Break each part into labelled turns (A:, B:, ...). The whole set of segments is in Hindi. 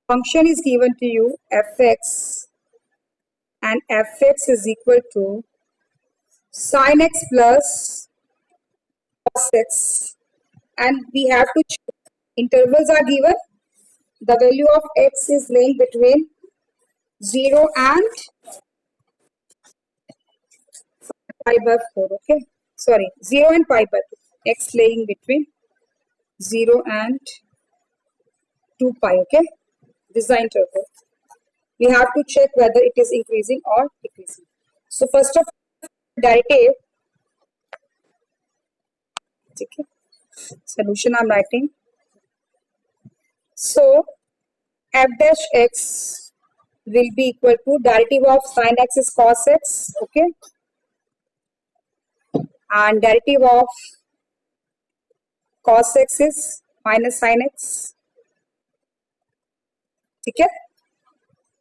A: function is given to you fx, and fx is equal to sin x plus cos x, and we have to check. Intervals are given. The value of x is lying between 0 and pi by 4. Okay, sorry, 0 and pi by 2. X lying between 0 and 2 pi. Okay, this is the interval. We have to check whether it is increasing or decreasing. So first of all, derivative. Okay, solution I'm writing. So f dash x will be equal to derivative of sin x is cos x. Okay, and derivative of cos x is minus sin x. ठीक है,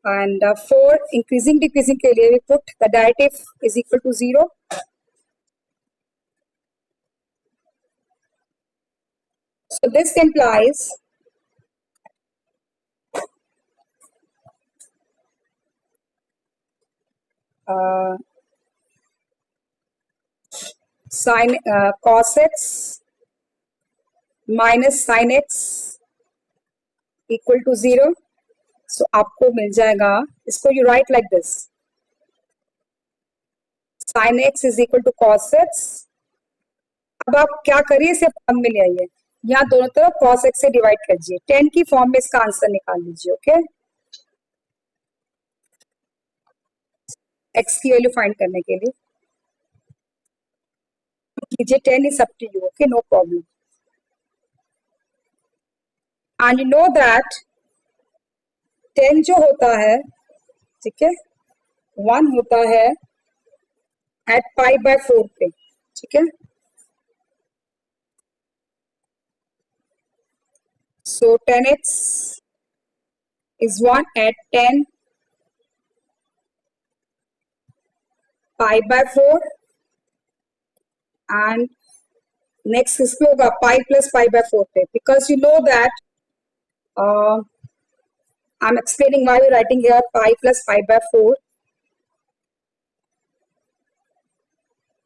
A: and for increasing decreasing के लिए we put the derivative is equal to 0. So this implies sin cos x minus sin x equal to 0. So आपको मिल जाएगा, इसको you write like this, sin x is equal to cos x. अब आप क्या करिए, इसे फॉर्म में ले आइए, यहाँ दोनों तरफ cos x से डिवाइड कीजिए, 10 की फॉर्म में इसका आंसर निकाल लीजिए. ओके, x की वैल्यू फाइंड करने के लिए कीजिए, 10 is up to you. Okay, no problem. And you know that 10 जो होता है, ठीक है, 1 होता है एट पाई बाय 4 पे. ठीक है, so 10x is 1 at 10 pi by 4, and next किस पे होगा, pi plus pi by 4 पे, because you know that I'm explaining why we're writing here pi plus pi by 4.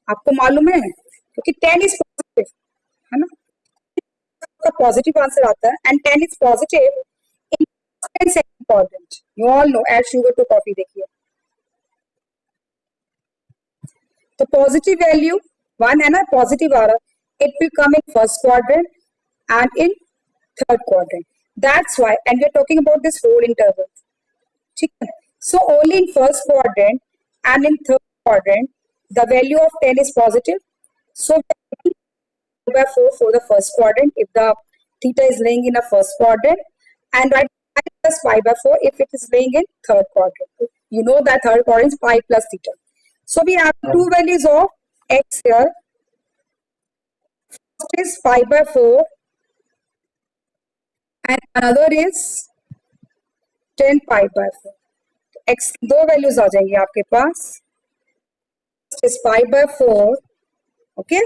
A: आपको मालूम है क्योंकि 10 is positive, है ना, का पॉजिटिव आंसर आता है, and 10 is positive in second quadrant. You all know, add sugar to coffee. देखिए, तो पॉजिटिव वैल्यू 1 है ना, पॉजिटिव आ रहा, it will come in first quadrant and in third quadrant. That's why, and we are talking about this whole interval. ठीक है, so only in first quadrant and in third quadrant the value of 10 is positive, so by 4 for the first quadrant if the theta is laying in a first quadrant, and write pi plus pi by 4 if it is laying in third quadrant. You know that third quadrant is pi plus theta. So we have two values of x here. First is pi by 4 and another is 10 pi by 4. x दो वैल्यूज आ जाएंगे आपके पास. First is pi by 4, okay,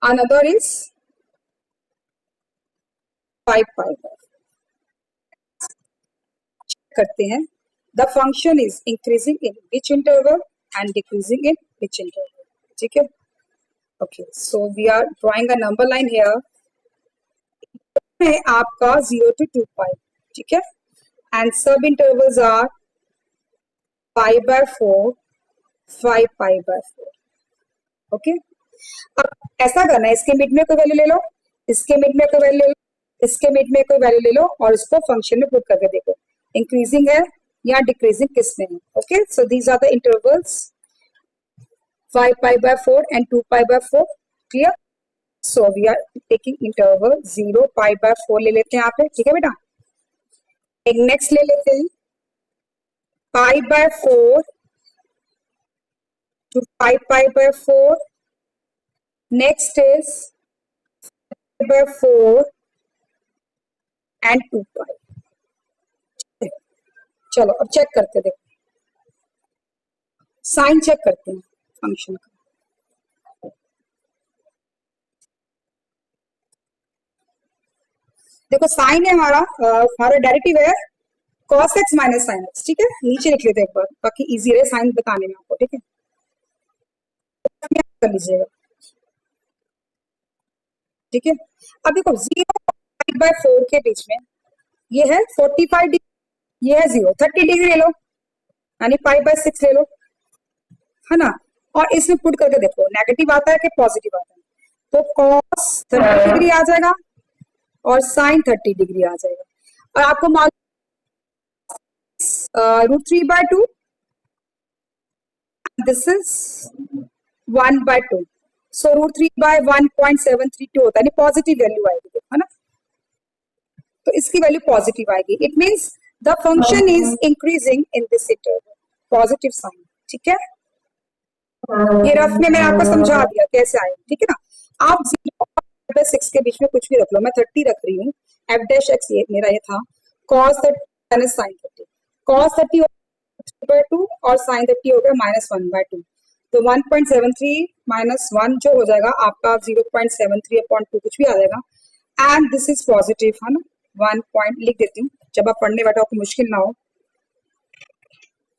A: another is 5 pi by 4. करते हैं, the function is increasing in which interval and decreasing in which interval. ठीक है, okay, so we are drawing a number line here. है आपका 0 to 2 pi. ठीक है, and sub intervals are pi by 4, 5 pi by 4. Okay, अब ऐसा करना है, इसके मिड में कोई वैल्यू ले लो, इसके मिड में कोई वैल्यू ले लो, इसके मिड में कोई वैल्यू ले लो और इसको फंक्शन में पुट करके देखो इंक्रीजिंग है या डिक्रीजिंग किस में है. Okay, so these are the intervals 5 pi by 4 and 2 pi by 4. Clear? So we are taking interval 0 pi by 4 ले लेते हैं यहाँ पे. ठीक है बेटा, एक नेक्स्ट ले लेते हैं pi by 4 to 5 pi by 4. Next is 5 by 4 and 2 pi. चलो अब चेक करते देखो, साइन चेक करते हैं फंक्शन का. देखो साइन है हमारा हमारा डेरिवेटिव है cos x minus sine x, ठीक है, नीचे लिख लेते हैं एक बार बाकी इजी रहे साइन बताने में आपको, ठीक है, कर लीजिएगा, ठीक है। अब देखो 0 के बीच में ये है 45 डिग्री, ये है 0, 30 डिग्री ले लो, यानी 5/6 ले लो, है ना। और इसमें पुट करके देखो नेगेटिव आता है कि पॉजिटिव आता है, तो cos 30 डिग्री आ जाएगा और साइन 30 डिग्री आ जाएगा। और आपको मालूम √3/2, दिस इज 1/2, सो √3/1.732 होता है, पॉजिटिव वैल्यू आएगी, है ना, तो इसकी वैल्यू पॉजिटिव आएगी। It means the function is increasing in this interval, positive sign, ठीक है। ये रफ में मैंने आपको समझा दिया कैसे आए, ठीक है ना। आप 0 और 6 के बीच में कुछ भी रख लो, मैं 30 रख रही हूँ, f'(x) ये मेरा ये था cos 30 माइनस साइन 30, cos 30 3/2 और साइन 30 हो गया -1/2, तो 1.73 माइनस 1 जो हो जाएगा आपका 0.73/2 कुछ भी आ जाएगा, एंड दिस इज पॉजिटिव, है ना। 1 पॉइंट लिख देती हूँ, जब आप पढ़ने बैठो आपको मुश्किल ना हो,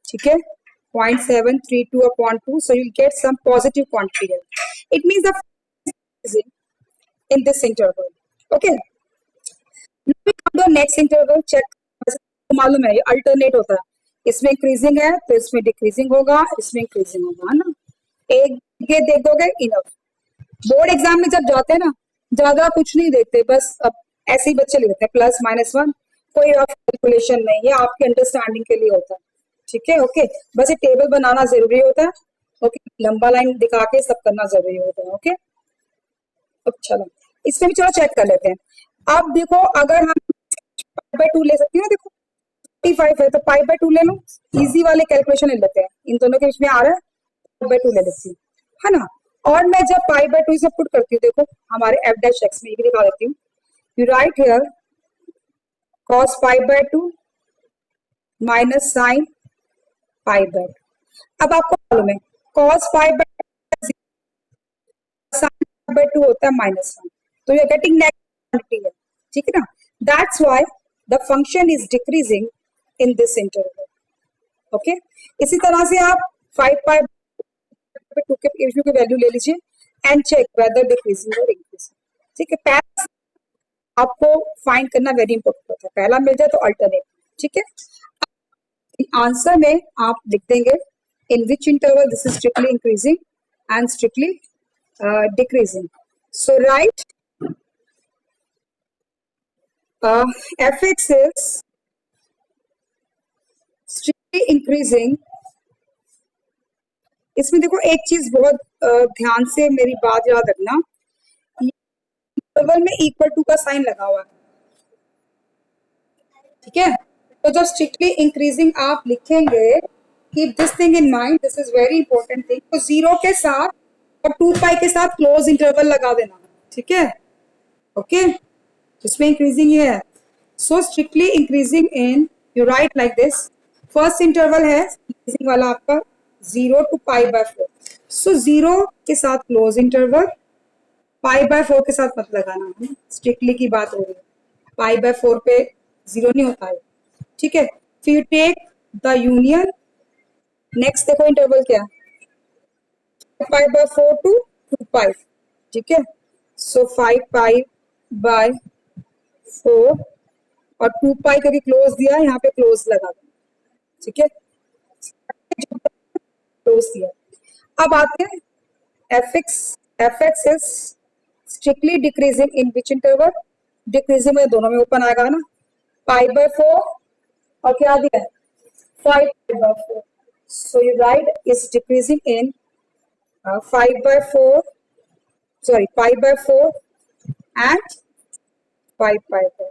A: ठीक है, 0.732/2, so you'll get some positive quantity here. It means the is in this interval. Okay. Now we come to next interval. Check. मालूम है ये अल्टरनेट होता है, इसमें इंक्रीजिंग है तो इसमें डिक्रीजिंग होगा, इसमें इंक्रीजिंग होगा, है ना। एक ये देख दोगे इनफ। बोर्ड एग्जाम में जब जाते हैं ना ज्यादा कुछ नहीं देखते, बस अब ऐसे ही बच्चे लिखते हैं +-1, कोई कैलकुलेशन नहीं, ये आपकी अंडरस्टैंडिंग के लिए होता है, ठीक है। ओके, बस ये टेबल बनाना जरूरी होता है, ओके, लंबा लाइन दिखा के सब करना जरूरी होता है, ओके। अब चलो इसमें भी चलो चेक कर लेते हैं। अब देखो अगर हम π/2 ले सकते हैं, देखो 45 है तो π/2 ले लो, इजी वाले कैलकुलेशन ले लेते हैं, इन दोनों के बीच में आ रहा है π/2 ले लेती हूँ, है ना। और मैं जब π/2 से पुट करती हूँ, देखो हमारे f'(x) में ये भी दिखा देती हूँ, you write here cos π/2 minus sine π/2। अब आपको मालूम है cos π/2 साइन π/2 होता है -1, तो यू आर गेटिंग नेगेटिव, ठीक है ना। That's why the function is decreasing in this interval, okay. इसी तरह से आप 5/2 के बीच में वैल्यू ले लीजिए एंड चेक वेदर डिक्रीजिंग और इंक्रीजिंग, ठीक है। पहला आपको फाइंड करना वेरी इंपॉर्टेंट होता है, पहला मिल जाए तो अल्टरनेट, ठीक है। आंसर में आप लिख देंगे in which interval this is strictly increasing and strictly decreasing. So write f(x) is strictly increasing. इसमें देखो एक चीज बहुत ध्यान से मेरी बात याद रखना, इंटरवल में इक्वल टू का साइन लगा हुआ है, ठीक है। तो जब स्ट्रिक्टली इंक्रीजिंग आप लिखेंगे, keep this thing in mind, this is very important thing, तो 0 के साथ और 2π के साथ क्लोज इंटरवल लगा देना, ठीक है, ओके। इसमें इंक्रीजिंग ये है, so strictly increasing in, you write like this, first interval है इंक्रीजिंग वाला आपका 0 to π/4, सो 0 के साथ क्लोज इंटरवल, π/4 के साथ मत लगाना, है स्ट्रिक्टली की बात हो रही है, π/4 पे 0 नहीं होता है, ठीक है। फिर टेक द यूनियन, नेक्स्ट देखो इंटरवल क्या है, π/4 to 2π, ठीक है, सो 5π/4 और 2π का भी क्लोज दिया, यहाँ पे क्लोज लगा दो, ठीक है, क्लोज दिया। अब आते हैं f(x) is strictly decreasing in which interval, decreasing में दोनों में ओपन आएगा ना, π/4 और क्या दिया है 5π/4, so you write is decreasing in 5/4, sorry π/4 and 5π/4,